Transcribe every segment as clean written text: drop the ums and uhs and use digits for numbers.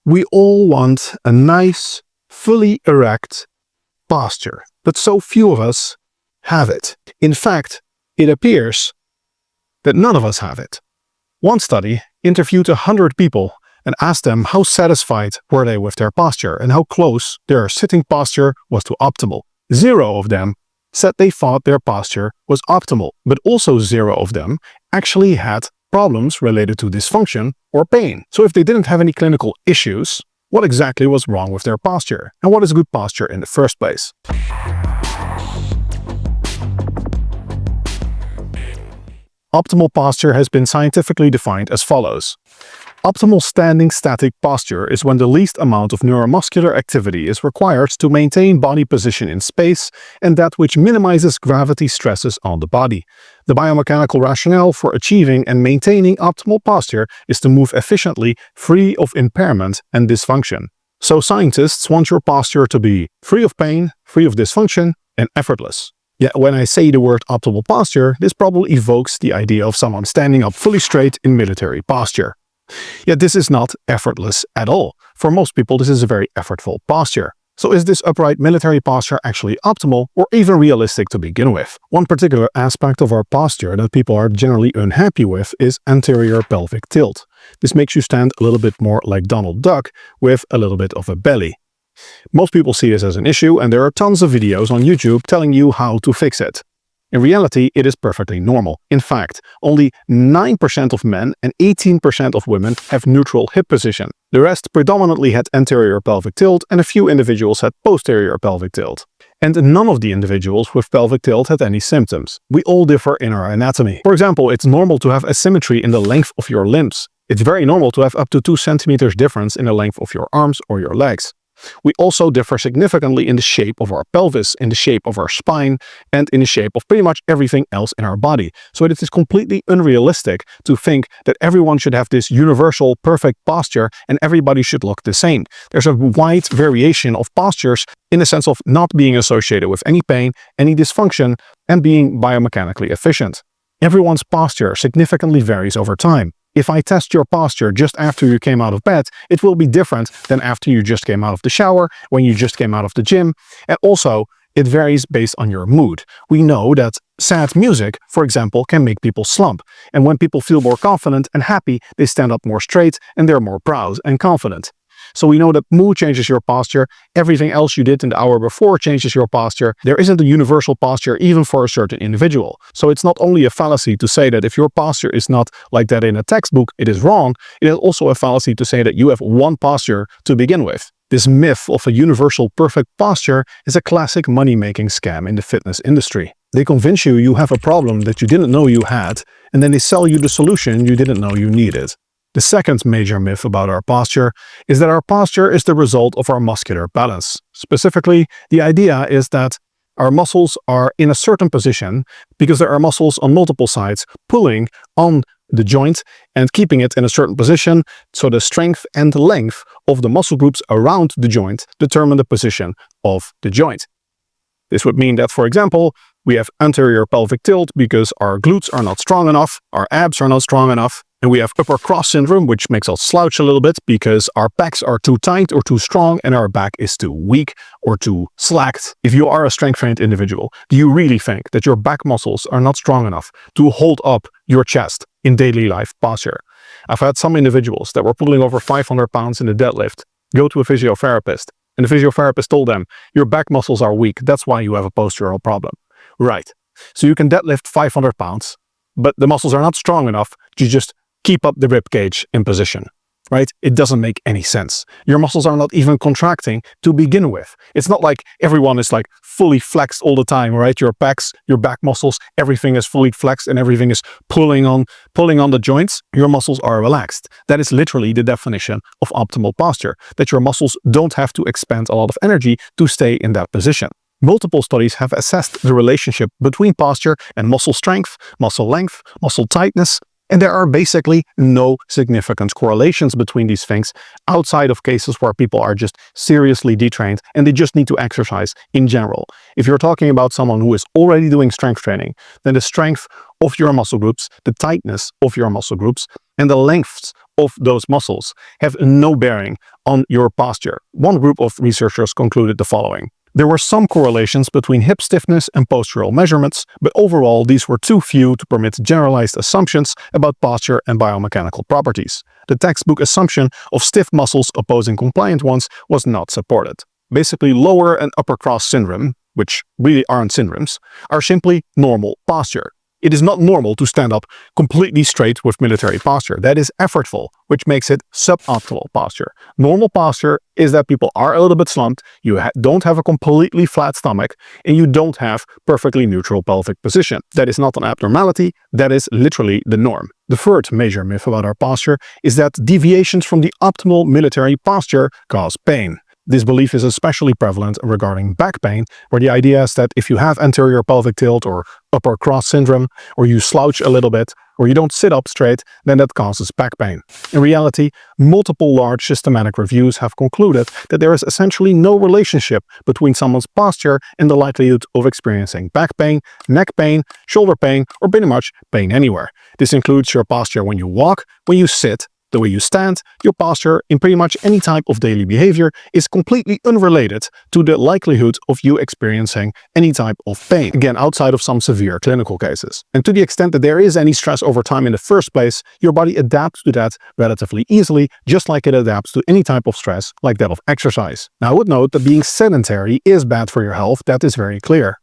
We all want a nice, fully erect posture, but so few of us have it. In fact, it appears that none of us have it. One study interviewed 100 people and asked them how satisfied were they with their posture and how close their sitting posture was to optimal. 0 of them said they thought their posture was optimal, but also 0 of them actually had problems related to dysfunction or pain. So if they didn't have any clinical issues, what exactly was wrong with their posture? And what is good posture in the first place? Optimal posture has been scientifically defined as follows. Optimal standing static posture is when the least amount of neuromuscular activity is required to maintain body position in space and that which minimizes gravity stresses on the body. The biomechanical rationale for achieving and maintaining optimal posture is to move efficiently, free of impairment and dysfunction. So scientists want your posture to be free of pain, free of dysfunction, and effortless. Yet when I say the word optimal posture, this probably evokes the idea of someone standing up fully straight in military posture. Yet this is not effortless at all. For most people, this is a very effortful posture. So is this upright military posture actually optimal or even realistic to begin with? One particular aspect of our posture that people are generally unhappy with is anterior pelvic tilt. This makes you stand a little bit more like Donald Duck with a little bit of a belly. Most people see this as an issue, and there are tons of videos on YouTube telling you how to fix it. In reality, it is perfectly normal. In fact, only 9% of men and 18% of women have neutral hip position. The rest predominantly had anterior pelvic tilt, and a few individuals had posterior pelvic tilt. And none of the individuals with pelvic tilt had any symptoms. We all differ in our anatomy. For example, it's normal to have asymmetry in the length of your limbs. It's very normal to have up to 2 centimeters difference in the length of your arms or your legs. We also differ significantly in the shape of our pelvis, in the shape of our spine, and in the shape of pretty much everything else in our body. So it is completely unrealistic to think that everyone should have this universal perfect posture and everybody should look the same. There's a wide variation of postures in the sense of not being associated with any pain, any dysfunction, and being biomechanically efficient. Everyone's posture significantly varies over time. If I test your posture just after you came out of bed, it will be different than after you just came out of the shower, when you just came out of the gym, and also it varies based on your mood. We know that sad music, for example, can make people slump, and when people feel more confident and happy, they stand up more straight and they're more proud and confident. So we know that mood changes your posture, everything else you did in the hour before changes your posture. There isn't a universal posture even for a certain individual. So it's not only a fallacy to say that if your posture is not like that in a textbook, it is wrong. It is also a fallacy to say that you have one posture to begin with. This myth of a universal perfect posture is a classic money-making scam in the fitness industry. They convince you you have a problem that you didn't know you had, and then they sell you the solution you didn't know you needed. The second major myth about our posture is that our posture is the result of our muscular balance. Specifically, the idea is that our muscles are in a certain position because there are muscles on multiple sides pulling on the joint and keeping it in a certain position, so the strength and the length of the muscle groups around the joint determine the position of the joint. This would mean that, for example, we have anterior pelvic tilt because our glutes are not strong enough, our abs are not strong enough, and we have upper cross syndrome, which makes us slouch a little bit because our pecs are too tight or too strong and our back is too weak or too slacked. If you are a strength-trained individual, do you really think that your back muscles are not strong enough to hold up your chest in daily life posture? I've had some individuals that were pulling over 500 pounds in the deadlift go to a physiotherapist, and the physiotherapist told them, your back muscles are weak, that's why you have a postural problem. Right. So you can deadlift 500 pounds, but the muscles are not strong enough to just keep up the rib cage in position, right? It doesn't make any sense. Your muscles are not even contracting to begin with. It's not like everyone is like fully flexed all the time, right? Your pecs, your back muscles, everything is fully flexed and everything is pulling on the joints. Your muscles are relaxed. That is literally the definition of optimal posture, that your muscles don't have to expend a lot of energy to stay in that position. Multiple studies have assessed the relationship between posture and muscle strength, muscle length, muscle tightness, and there are basically no significant correlations between these things outside of cases where people are just seriously detrained and they just need to exercise in general. If you're talking about someone who is already doing strength training, then the strength of your muscle groups, the tightness of your muscle groups, and the lengths of those muscles have no bearing on your posture. One group of researchers concluded the following. There were some correlations between hip stiffness and postural measurements, but overall these were too few to permit generalized assumptions about posture and biomechanical properties. The textbook assumption of stiff muscles opposing compliant ones was not supported. Basically, lower and upper cross syndrome, which really aren't syndromes, are simply normal posture. It is not normal to stand up completely straight with military posture. That is effortful, which makes it suboptimal posture. Normal posture is that people are a little bit slumped, you don't have a completely flat stomach, and you don't have perfectly neutral pelvic position. That is not an abnormality, that is literally the norm. The third major myth about our posture is that deviations from the optimal military posture cause pain. This belief is especially prevalent regarding back pain, where the idea is that if you have anterior pelvic tilt or upper cross syndrome, or you slouch a little bit, or you don't sit up straight, then that causes back pain. In reality, multiple large systematic reviews have concluded that there is essentially no relationship between someone's posture and the likelihood of experiencing back pain, neck pain, shoulder pain, or pretty much pain anywhere. This includes your posture when you walk, when you sit, the way you stand. Your posture in pretty much any type of daily behavior is completely unrelated to the likelihood of you experiencing any type of pain, again outside of some severe clinical cases. And to the extent that there is any stress over time in the first place, your body adapts to that relatively easily, just like it adapts to any type of stress like that of exercise. Now I would note that being sedentary is bad for your health, that is very clear.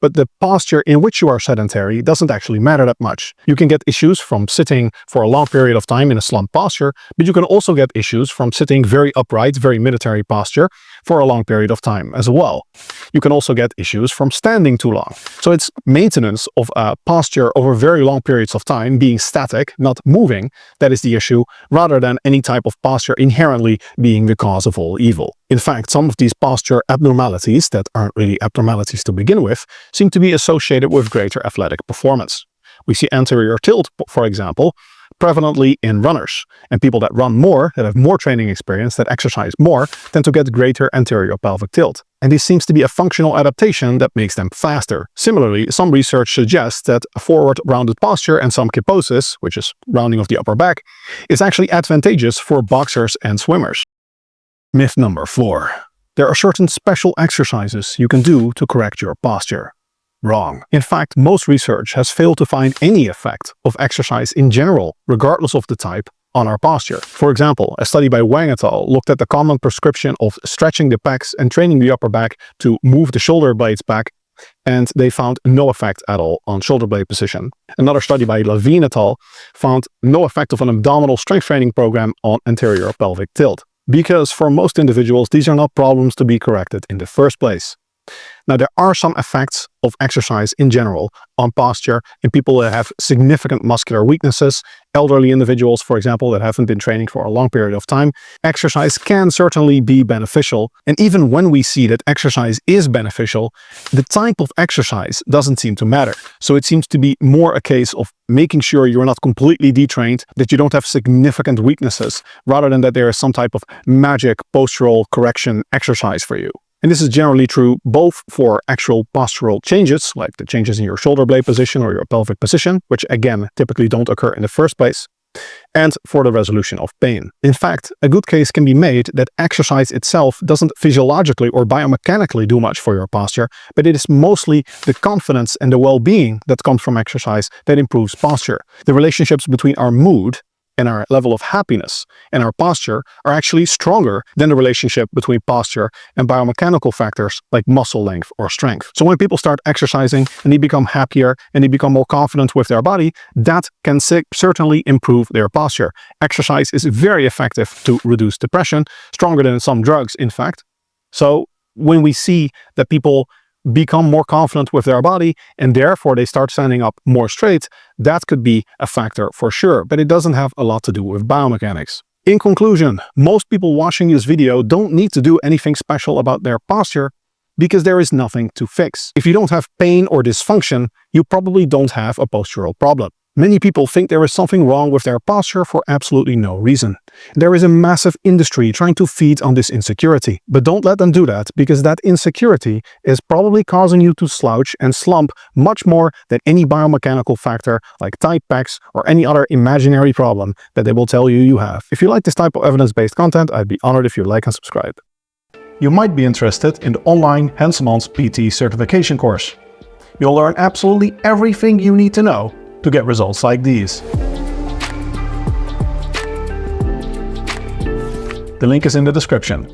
But the posture in which you are sedentary doesn't actually matter that much. You can get issues from sitting for a long period of time in a slumped posture, but you can also get issues from sitting very upright, very military posture for a long period of time as well. You can also get issues from standing too long. So it's maintenance of a posture over very long periods of time, being static, not moving, that is the issue, rather than any type of posture inherently being the cause of all evil. In fact, some of these posture abnormalities that aren't really abnormalities to begin with seem to be associated with greater athletic performance. We see anterior tilt, for example, prevalently in runners, and people that run more, that have more training experience, that exercise more, tend to get greater anterior pelvic tilt. And this seems to be a functional adaptation that makes them faster. Similarly, some research suggests that a forward rounded posture and some kyphosis, which is rounding of the upper back, is actually advantageous for boxers and swimmers. Myth number 4. There are certain special exercises you can do to correct your posture. Wrong. In fact, most research has failed to find any effect of exercise in general, regardless of the type, on our posture. For example, a study by Wang et al. Looked at the common prescription of stretching the pecs and training the upper back to move the shoulder blades back, and they found no effect at all on shoulder blade position. Another study by Levine et al. Found no effect of an abdominal strength training program on anterior pelvic tilt, because for most individuals these are not problems to be corrected in the first place. Now, there are some effects of exercise in general on posture in people that have significant muscular weaknesses, elderly individuals, for example, that haven't been training for a long period of time. Exercise can certainly be beneficial, and even when we see that exercise is beneficial, the type of exercise doesn't seem to matter. So it seems to be more a case of making sure you're not completely detrained, that you don't have significant weaknesses, rather than that there is some type of magic postural correction exercise for you. And this is generally true both for actual postural changes, like the changes in your shoulder blade position or your pelvic position, which again typically don't occur in the first place, and for the resolution of pain. In fact, a good case can be made that exercise itself doesn't physiologically or biomechanically do much for your posture, but it is mostly the confidence and the well-being that comes from exercise that improves posture. The relationships between our mood and our level of happiness and our posture are actually stronger than the relationship between posture and biomechanical factors like muscle length or strength. So when people start exercising and they become happier and they become more confident with their body, that can certainly improve their posture. Exercise is very effective to reduce depression, stronger than some drugs, in fact. So when we see that people become more confident with their body and therefore they start standing up more straight, that could be a factor for sure, but it doesn't have a lot to do with biomechanics. In conclusion, most people watching this video don't need to do anything special about their posture because there is nothing to fix. If you don't have pain or dysfunction, you probably don't have a postural problem. Many people think there is something wrong with their posture for absolutely no reason. There is a massive industry trying to feed on this insecurity, but don't let them do that, because that insecurity is probably causing you to slouch and slump much more than any biomechanical factor like tight pecs or any other imaginary problem that they will tell you you have. If you like this type of evidence-based content, I'd be honored if you like and subscribe. You might be interested in the online Hanselman's PT certification course. You'll learn absolutely everything you need to know to get results like these. The link is in the description.